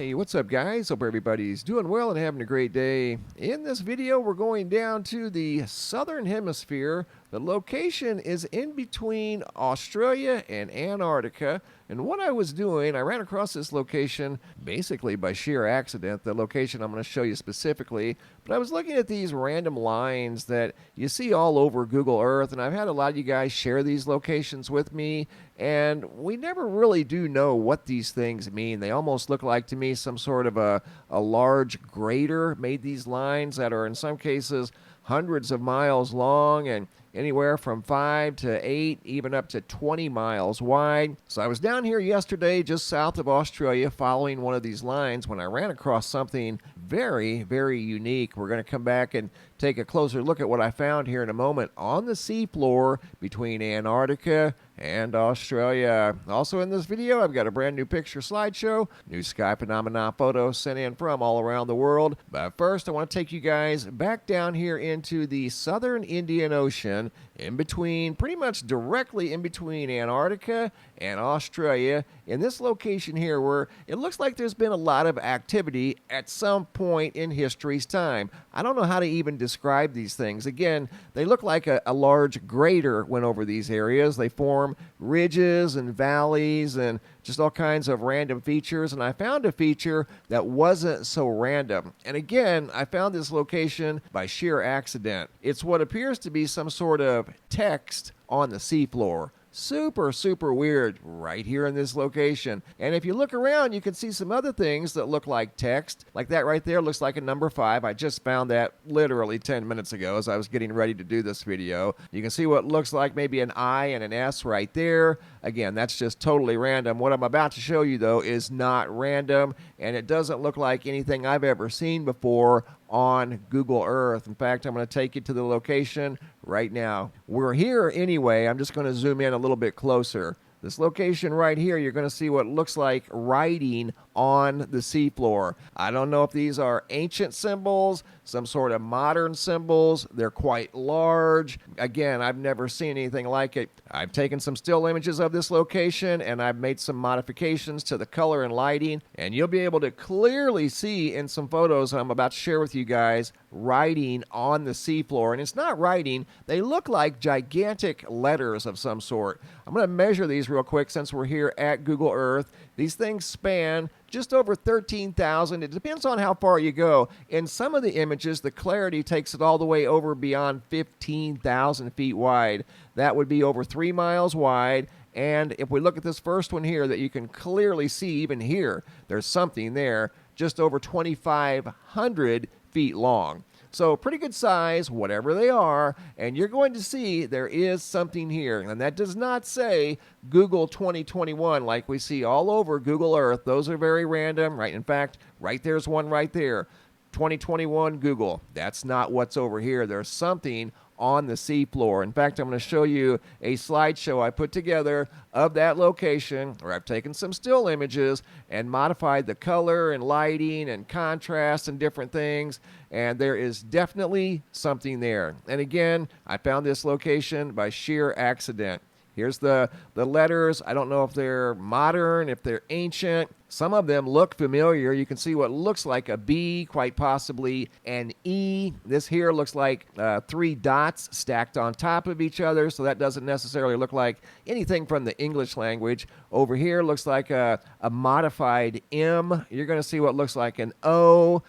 Hey, what's up, guys? Hope everybody's doing well and having a great day. In this video, we're going down to the southern hemisphere. The location is in between Australia and Antarctica. And what I was doing, I ran across this location basically by sheer accident. The location I'm going to show you specifically. But I was looking at these random lines that you see all over Google Earth, and I've had a lot of you guys share these locations with me, and we never really do know what these things mean. They almost look like to me some sort of a large grater made these lines that are in some cases hundreds of miles long and anywhere from 5 to 8, even up to 20 miles wide. So I was down here yesterday just south of Australia following one of these lines when I ran across something very, very unique. We're going to come back and take a closer look at what I found here in a moment on the seafloor between Antarctica and Australia. Also in this video, I've got a brand new picture slideshow, new sky phenomena photos sent in from all around the world. But first, I want to take you guys back down here into the southern Indian Ocean, in between, pretty much directly in between Antarctica and Australia, in this location here where it looks like there's been a lot of activity at some point in history's time. I don't know how to even describe these things. Again, they look like a large grater went over these areas. They form ridges and valleys and just all kinds of random features, and I found a feature that wasn't so random. And again, I found this location by sheer accident. It's what appears to be some sort of text on the seafloor. Super, super weird right here in this location. And if you look around, you can see some other things that look like text. Like that right there looks like a number 5. I just found that literally 10 minutes ago as I was getting ready to do this video. You can see what looks like maybe an I and an S right there. Again, that's just totally random. What I'm about to show you, though, is not random, and it doesn't look like anything I've ever seen before on Google Earth. In fact, I'm going to take you to the location right now. We're here anyway. I'm just going to zoom in a little bit closer. This location right here, you're going to see what looks like writing on the seafloor. I don't know if these are ancient symbols, some sort of modern symbols. They're quite large. Again, I've never seen anything like it. I've taken some still images of this location and I've made some modifications to the color and lighting, and you'll be able to clearly see in some photos I'm about to share with you guys writing on the seafloor. And it's not writing, they look like gigantic letters of some sort. I'm going to measure these real quick since we're here at Google Earth. These things span just over 13,000. It depends on how far you go. In some of the images, the clarity takes it all the way over beyond 15,000 feet wide. That would be over 3 miles wide. And if we look at this first one here that you can clearly see even here, there's something there, just over 2,500 feet long. So pretty good size, whatever they are, and you're going to see there is something here. And that does not say Google 2021 like we see all over Google Earth. Those are very random, right? In fact, right there's one right there. 2021 Google. That's not what's over here. There's something on the seafloor. In fact, I'm going to show you a slideshow I put together of that location where I've taken some still images and modified the color and lighting and contrast and different things, and there is definitely something there. And again, I found this location by sheer accident. Here's the letters. I don't know if they're modern, if they're ancient. Some of them look familiar. You can see what looks like a B, quite possibly an E. This here looks like 3 dots stacked on top of each other, so that doesn't necessarily look like anything from the English language. Over here looks like a modified M. You're going to see what looks like an O,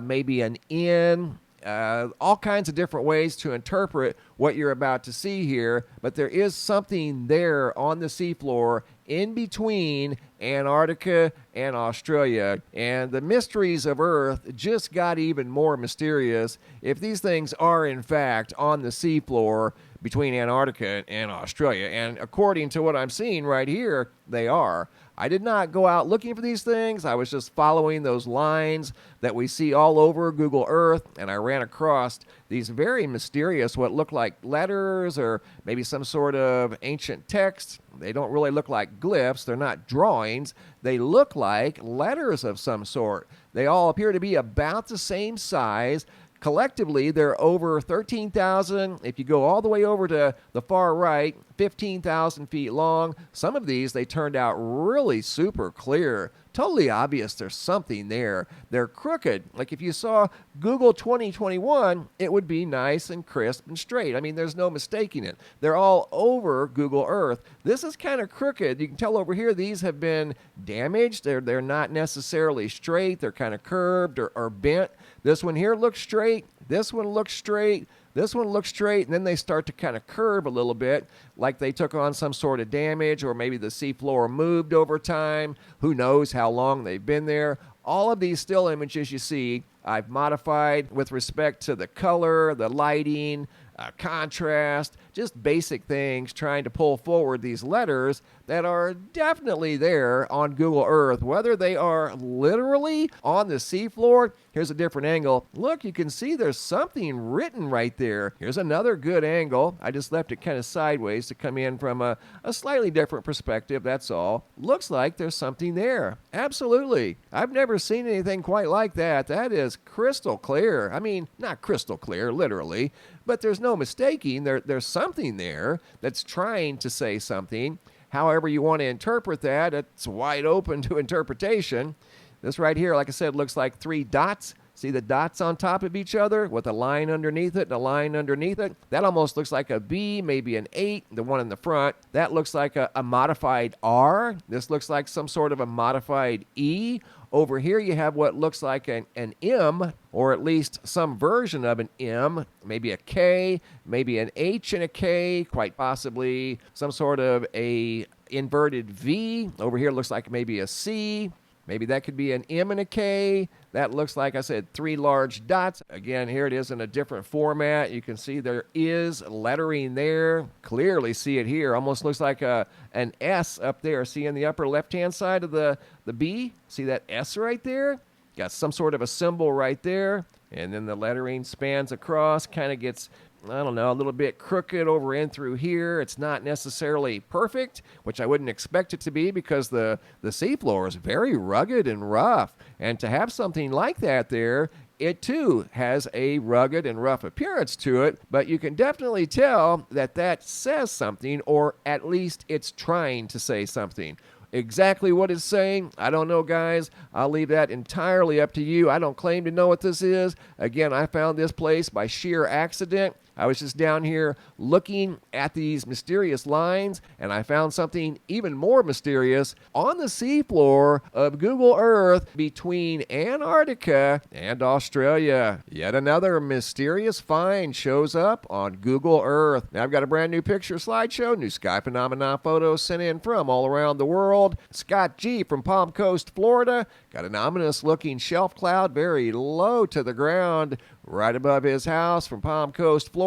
maybe an N. All kinds of different ways to interpret what you're about to see here, but there is something there on the seafloor in between Antarctica and Australia, and the mysteries of Earth just got even more mysterious if these things are in fact on the seafloor between Antarctica and Australia, and according to what I'm seeing right here, they are. I did not go out looking for these things. I was just following those lines that we see all over Google Earth, and I ran across these very mysterious, what look like letters or maybe some sort of ancient text. They don't really look like glyphs. They're not drawings. They look like letters of some sort. They all appear to be about the same size, Collectively, they're over 13,000. If you go all the way over to the far right, 15,000 feet long. Some of these, they turned out really super clear. Totally obvious there's something there. They're crooked. Like if you saw Google 2021, it would be nice and crisp and straight. I mean, there's no mistaking it. They're all over Google Earth. This is kind of crooked. You can tell over here these have been damaged. They're not necessarily straight. They're kind of curved or bent. This one here looks straight. This one looks straight. This one looks straight, and then they start to kind of curve a little bit, like they took on some sort of damage, or maybe the seafloor moved over time. Who knows how long they've been there. All of these still images you see, I've modified with respect to the color, the lighting, contrast, just basic things, trying to pull forward these letters that are definitely there on Google Earth. Whether they are literally on the seafloor, here's a different angle. Look, you can see there's something written right there. Here's another good angle. I just left it kind of sideways to come in from a slightly different perspective, that's all. Looks like there's something there. Absolutely. I've never seen anything quite like that. That is crystal clear. I mean, not crystal clear, literally, but there's no mistaking. There's something there that's trying to say something. However you want to interpret that, it's wide open to interpretation. This right here, like I said, looks like 3 dots. See the dots on top of each other with a line underneath it and a line underneath it? That almost looks like a B, maybe an 8, the one in the front. That looks like a modified R. This looks like some sort of a modified E. Over here you have what looks like an M, or at least some version of an M, maybe a K, maybe an H and a K, quite possibly some sort of a inverted V. Over here looks like maybe a C. Maybe that could be an M and a K. That looks like, I said, 3 large dots. Again, here it is in a different format. You can see there is lettering there. Clearly see it here. Almost looks like an S up there. See in the upper left-hand side of the B? See that S right there? Got some sort of a symbol right there. And then the lettering spans across, kind of gets, I don't know, a little bit crooked over in through here. It's not necessarily perfect, which I wouldn't expect it to be because the seafloor is very rugged and rough. And to have something like that there, it too has a rugged and rough appearance to it, but you can definitely tell that that says something, or at least it's trying to say something. Exactly what it's saying, I don't know, guys. I'll leave that entirely up to you. I don't claim to know what this is. Again, I found this place by sheer accident. I was just down here looking at these mysterious lines, and I found something even more mysterious on the seafloor of Google Earth between Antarctica and Australia. Yet another mysterious find shows up on Google Earth. Now I've got a brand new picture slideshow, new sky phenomena photos sent in from all around the world. Scott G. from Palm Coast, Florida, got an ominous looking shelf cloud very low to the ground right above his house from Palm Coast, Florida.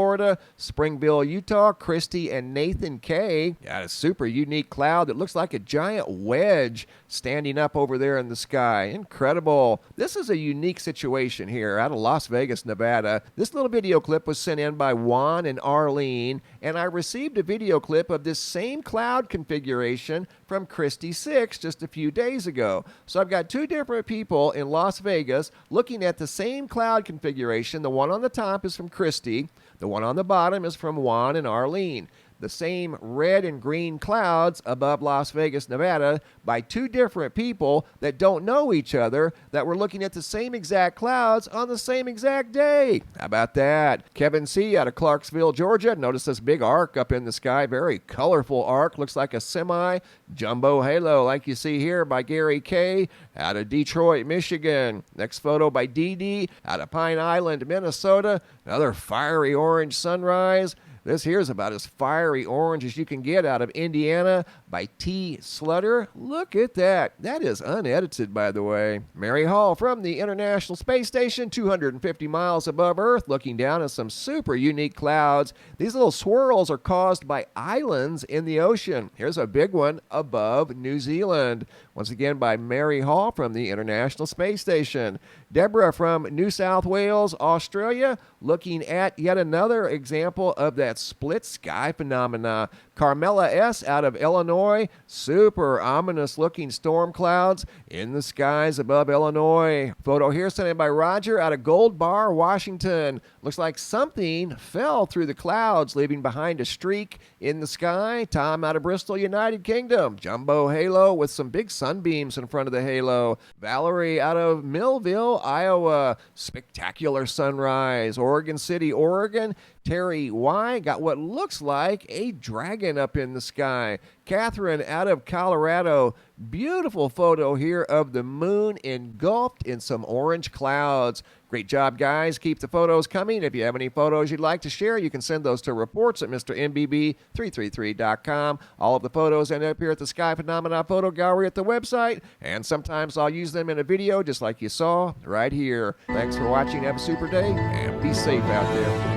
Springville, Utah, Christy and Nathan K. Got a super unique cloud that looks like a giant wedge standing up over there in the sky. Incredible. This is a unique situation here out of Las Vegas, Nevada. This little video clip was sent in by Juan and Arlene, and I received a video clip of this same cloud configuration from Christy 6 just a few days ago. So I've got 2 different people in Las Vegas looking at the same cloud configuration. The one on the top is from Christy. The one on the bottom is from Juan and Arlene. The same red and green clouds above Las Vegas, Nevada, by 2 different people that don't know each other, that were looking at the same exact clouds on the same exact day. How about that? Kevin C. out of Clarksville, Georgia. Notice this big arc up in the sky. Very colorful arc. Looks like a semi jumbo halo like you see here by Gary K. out of Detroit, Michigan. Next photo by Dee Dee out of Pine Island, Minnesota. Another fiery orange sunrise. This here is about as fiery orange as you can get out of Indiana by T. Slutter. Look at that. That is unedited, by the way. Mary Hall from the International Space Station, 250 miles above Earth, looking down at some super unique clouds. These little swirls are caused by islands in the ocean. Here's a big one above New Zealand. Once again by Mary Hall from the International Space Station. Deborah from New South Wales, Australia, looking at yet another example of that split sky phenomena. Carmela S. out of Illinois. Super ominous looking storm clouds in the skies above Illinois. Photo here sent in by Roger out of Gold Bar, Washington. Looks like something fell through the clouds, leaving behind a streak in the sky. Tom out of Bristol, United Kingdom. Jumbo halo with some big sunbeams in front of the halo. Valerie out of Millville, Iowa. Spectacular sunrise. Oregon City, Oregon. Terry Y. got what looks like a dragon up in the sky. Catherine out of Colorado. Beautiful photo here of the moon engulfed in some orange clouds. Great job, guys. Keep the photos coming. If you have any photos you'd like to share, you can send those to reports at MrMBB333.com. All of the photos end up here at the Sky Phenomena Photo Gallery at the website, and sometimes I'll use them in a video just like you saw right here. Thanks for watching. Have a super day, and be safe out there.